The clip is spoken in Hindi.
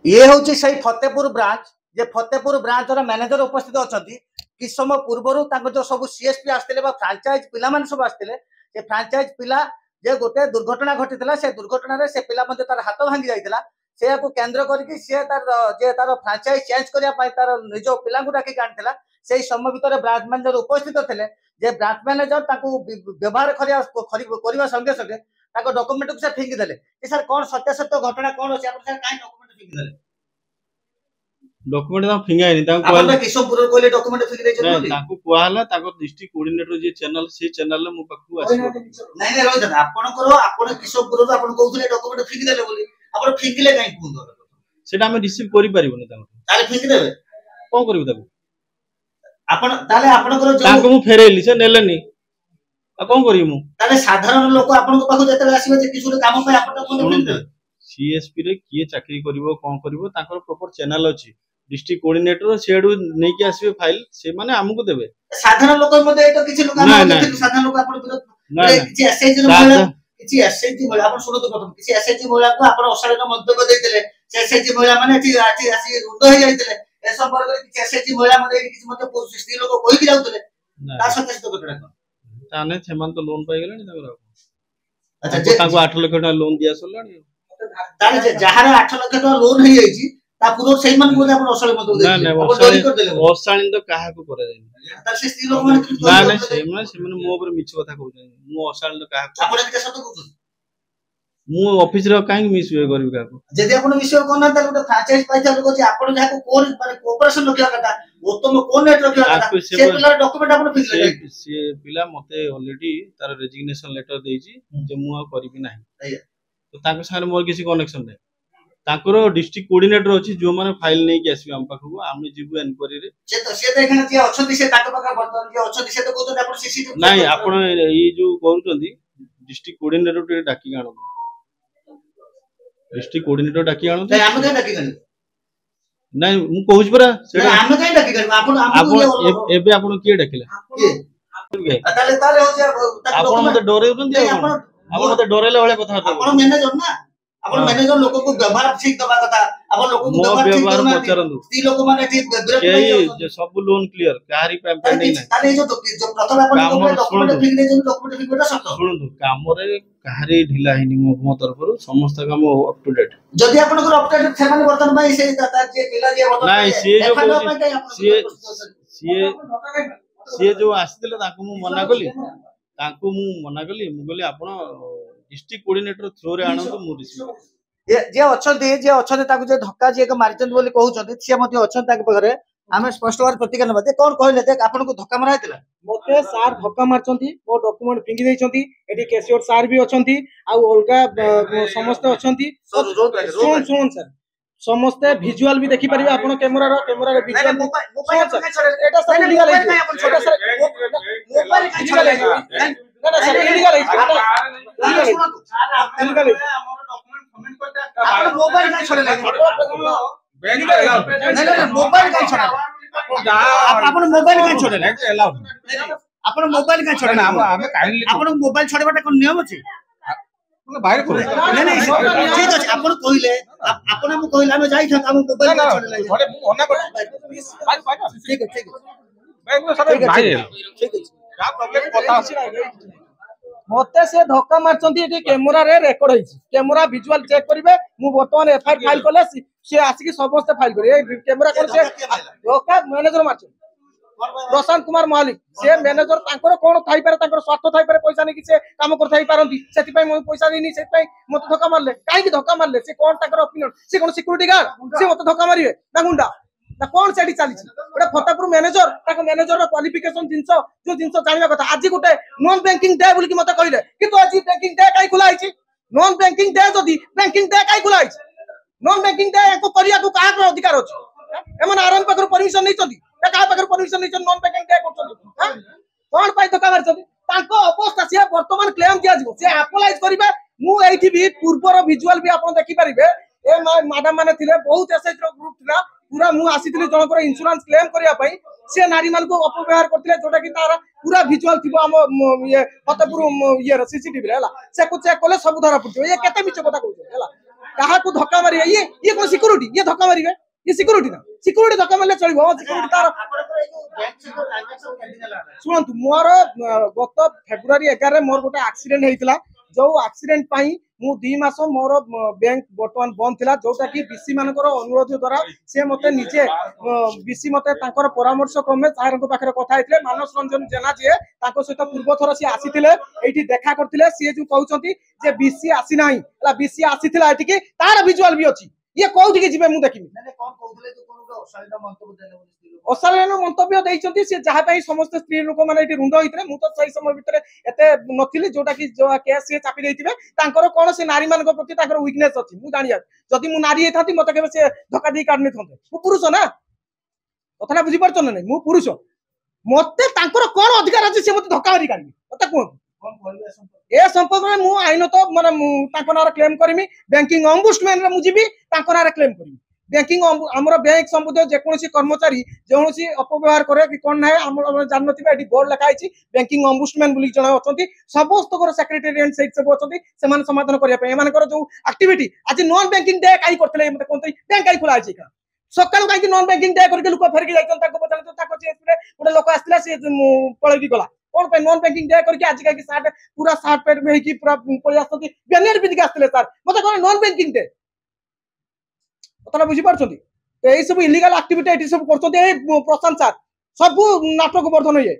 ये हूँ से फतेहपुर ब्रांच जे फतेहपुर ब्रांच मैनेजर उपस्थित अच्छा कि समय पूर्वर जो सब सीएसपी आसते फ्रांचाइज पिला सब आसते फ्रांचाइज पिला जे गोटे दुर्घटना घटी से दुर्घटना से पिला तार हाथ भांगी जाता से केन्द्र करके सी तार फ्रांचाइज चेंज करने तार निज पिला डाक आनी से समय भितर ब्रांच मैनेजर उपस्थित थे जे ब्रांच मैनेजर व्यवहार करने संगे संगे डॉक्यूमेंट को फिंगी देले सर कौन सत्य सत्य घटना कौन अच्छे कहीं डॉक्यूमेंट फिंगी देले डॉक्यूमेंट ता फिंगाइनी ता आपण त किशोरपुर कोले डॉक्यूमेंट फिंगी दै छथि ताको कुआला ताको डिस्ट्रिक्ट कोऑर्डिनेटर जे चैनल से चैनल मो पाखु आसीबो नै नै रोज दादा आपण किशोरपुर रो आपण कहउथले डॉक्यूमेंट फिंगी देले बोली आपण फिंगिले काई कुंदो सेटा हम रिसीव करि परिबो न ता ताले फिंगी देबे कोन करिवो ताको आपण ताले आपण करो जो ताको मु फेरेली से नेलेनी आ कोन करिवो मु ताले साधारण लोक आपण को पाखु जते आसीबे जे किछु काम पे आपण कोन फिंगी देबे सीएसपी रे किए चाकरी करिवो कोन करिवो ताकर प्रॉपर चैनल अछि डिस्ट्रिक्ट कोऑर्डिनेटर सेडू नै के आसीबे फाइल से माने हमकु देबे साधारण लोक मध्ये एतो किछि लोक हम साधारण लोक आपण किछि एसएचजी महिला किछि एसएचजी महिला आपण सुनो तो प्रथम किछि एसएचजी महिला को आपण अशालीन मंतव्य देइतले से एसएचजी महिला माने आसी रुंड हो जाइतले ए संपर्क रे किछि एसएचजी महिला मध्ये किछि मध्ये स्त्री लोक कोइ कि जाउतले ता सत्य सत्य घटना ताने सेमान तो लोन पाइ गेलनि ताकर अच्छा जे ताको 8 लाख टका लोन दिया सलानी ताले जहार 8 लाख टका लोन हो जाइछि ता पूरो सही मन को आपण अशाली मत दे आपण डोरी कर देले अशाली तो काहा को करे जाय ता से स्त्री लोक माने ना ना से माने मो ऊपर मिछ कथा कहउ मु अशाली तो काहा आपण के सत कहउ मु ऑफिस रे काहे मिस वे करबी काको जदि आपण मिस वे करना ता गोटे फ्रांचाइज पाइथा लोक अछि आपण जाको कोन माने कोऑपरेशन रखिया कथा उत्तम कोन नेट रखिया कथा से पिला डॉक्यूमेंट आपण फिक्स लगे से पिला मते ऑलरेडी तार रेजिग्नेशन लेटर देइची जे मु आ करबी नाही तो ताको सारे मोर किसी कनेक्शन नै ताकर डिस्ट्रिक्ट कोऑर्डिनेटर अछि जो माने फाइल नै के आसी हम पाखु हम जिबु एनक्वायरी रे से देखना जे अछंती से ताको पाखा बर्तन जे अछंती से तो कहउछन आपण सीसीटीवी नाही आपण ई जो करूछंती डिस्ट्रिक्ट कोऑर्डिनेटर टे डाकी आनो डिस्ट्रिक्ट कोऑर्डिनेटर डाकी आनो नै हम के डाकी गनी नाही मु कहउछ परा सेटा हम के डाकी गनी आपण एबे आपण के डाकिले के ताले ताले हो जे आपण मते डरे उछंती आपण मते डरेले वाले कथा आपण मैनेजर ना आपण मैनेजर लोक को व्यवहार ठीक दबा कथा आपण लोक को व्यवहार पचरंदु स्त्री लोक माने ठीक विरक्त नहीं जे सब लोन क्लियर काहरी पेमेंट नै ताले जो प्रथम आपण डॉक्यूमेंट फिक नै जो डॉक्यूमेंट फिक बेटा सत सुनंदु काम रे काहरी ढिला हिनी मो तरफ रु समस्त काम अप टू डेट जदि आपण को अप टू डेट सेमान वर्तन भाई से दाता जे पिला जे वर्तन नहीं से जो आस्तिले ताको मु मना कली मु कहली आपण डिस्ट्रिक्ट कोऑर्डिनेटर थ्रू रे आनो तो मु रिसीव जे अछंती ताको जे धक्का जे मारिचंद बोली कहउचंती से मते अछंती ताके पगरे आमे स्पष्ट बार प्रतिक्रिया नबा जे कोन कहले देख आपन को धक्का मारा हैतला मते सार धक्का मारचंती वो डॉक्यूमेंट फिंगी दैचंती एडी केसियर सार भी अछंती आ ओलगा समस्त अछंती सुन सर समस्त विजुअल भी देखि परिबे आपन कैमरा रे विजुअल मोबाइल एटा सर लीगल है छोटा सर मोबाइल लीगल है ना सर इलीगल है इलीगल है डॉक्यूमेंट कमेंट करता आपन मोबाइल का छोड़े नहीं मोबाइल का छोड़ा आपन मोबाइल का छोड़े आपन मोबाइल का छोड़े आपन मोबाइल छोड़ेबाटा कोन नियम अछि बाहर को नहीं नहीं ठीक अछि आपन कहिले आपन हम कहिला हम जाई था हम मोबाइल का छोड़े छोड़े होना को ठीक है मैं सब भाई ठीक है का प्रॉब्लम पता अछि मते से धक्का मारचंती एटी कैमरा रे रेकॉर्ड होइछि कैमरा विजुअल चेक करिवे मु वर्तमान एफआईआर फाइल करले से आसी समस्त फाइल करे कैमरा कर से धक्का मैनेजर मारछ प्रशांत कुमार मालिक से मैनेजर तांकर कोन थाई पारे तांकर स्वार्थ थाई पारे पैसा नै कि से काम कर थाई पारंती सेति पई मु पैसा देनी सेति पई मते धक्का मारले काई कि धक्का मारले से कोन तांकर ओपिनियन से कोन सिक्युरिटी गार्ड से मते धक्का मारिवे ना गुंडा ना कोन सेठी चली ओटा फतेहपुर मैनेजर ताको मैनेजर रो क्वालिफिकेशन जिंस जानिबा कथा आज गुटे नॉन बैंकिंग डे बोली कि मते कहिले किंतु आज बैंकिंग डे काई खुला आइछि नॉन बैंकिंग डे जदी बैंकिंग डे काई खुला आइछि नॉन बैंकिंग डे को करिया को का अधिकार अछि एमन आरएम पकर परमिशन नै चंदी का पकर परमिशन नै चंदी नॉन बैंकिंग डे करचंदी हां कोन पाई धक्का मारचंदी तांको अवस्था से वर्तमान क्लेम दिया जिवो से अप्लाइज करिवे मु एठी भी पूर्वर विजुअल भी आपण देखि परिबे ए मैडम माने थिले बहुत एसएच रो ग्रुप थिला पूरा मु आसीथिले जनकर इंश्योरेंस क्लेम करिया पई से नारी मान को अपव्यवहार करथिले जोटा कि तारा पूरा विजुअल थिबो हम ये फतेहपुर ये सीसीटीवी रे हला से को चेक कोले सब धरा पड़ियो ये केते मिछ कथा कहू हला କାହାକୁ ଧକ୍କା ମାରିବେ ଇଏ କଣ ସିକ୍ୟୁରିଟି ଇଏ ଧକ୍କା ମାରିବେ ये सिक्योरिटी ना सिक्योरिटी धक्का मारले चलिबो सिक्योरिटी तार शुणु मोर गत फेब्रुआरी 11 मोर गोटे एक्सीडेंट हेतिला जो एक्सीडेंट पाई मु 2 मास मोर बैंक बर्तमान बंद थिला जोटा कि बीसी मानकर अनुरोध द्वारा से मते निजे बीसी मते तांकर परामर्श क्रमे सारंग पाखरे कथा हेतिले मानस रंजन जेना जे तांको सहित पूर्व थर से आसीथिले एठी देखा करथिले से जो कहउचंती जे बीसी आसी नाही ला बीसी आसीथिला एठी कि तार विजुअल भी अछि ये कोउठी के जिबे मु देखिबी अशालीन मंतव्य देइचंती से जहा पई समस्त स्त्री लोक माने एठी रुंड होइतरे मु तो सही समय भितरे एते नथिली जोटा कि जो केस से चापी देइतिबे तांकर कोन से नारी मानक प्रति तांकर वीकनेस अछि मु जानिया जदि मु नारी हेथाती मते केबे से धक्का दी काढने थंते मु पुरुष ना कथना बुझी परछन नै मु पुरुष मते तांकर कोन अधिकार अछि से मते धक्का मारी काढबी मते कोन ए संपर्क में मु आईन तो माने तांको नार क्लेम करमी बैंकिंग ऑम्बुड्समैन रे मु जीबी तांको नार क्लेम करमी बैंकिंग हमर बैंक संबंधित जे कोनोसी कर्मचारी जेकोनोसी अपव्यवहार करे कि कोन नाय हमर जान नथिबे एठी बोर्ड लिखा आइछि बैंकिंग ऑम्बुड्समैन बुली जणा अछंती समस्त कर सेक्रेटरीएट सेट सब अछंती समान समाधान करिया पे एमान कर जो एक्टिविटी आज नॉन बैंकिंग डे काई करथले मते कोनते बैंक काई खुला आइछि का सकाळु काई नॉन बैंकिंग डे करके लोक फेरकी जाइछन ताको पछाले तो ताको चेस रे गोटे लोक आस्तिला से पळेकी गला कौन पे नॉन बैंकिंग डे करके आज का सार्ट पूरा सार्ट पेट में की पूरा पळी आस्तती बैनर पिंदी के आस्तले सर मते कोन नॉन बैंकिंग डे तोरा बुझी परछंती तो एई सब इलीगल एक्टिविटी एटी सब करछंती ए प्रशांत सर सब नाटक वर्धन ये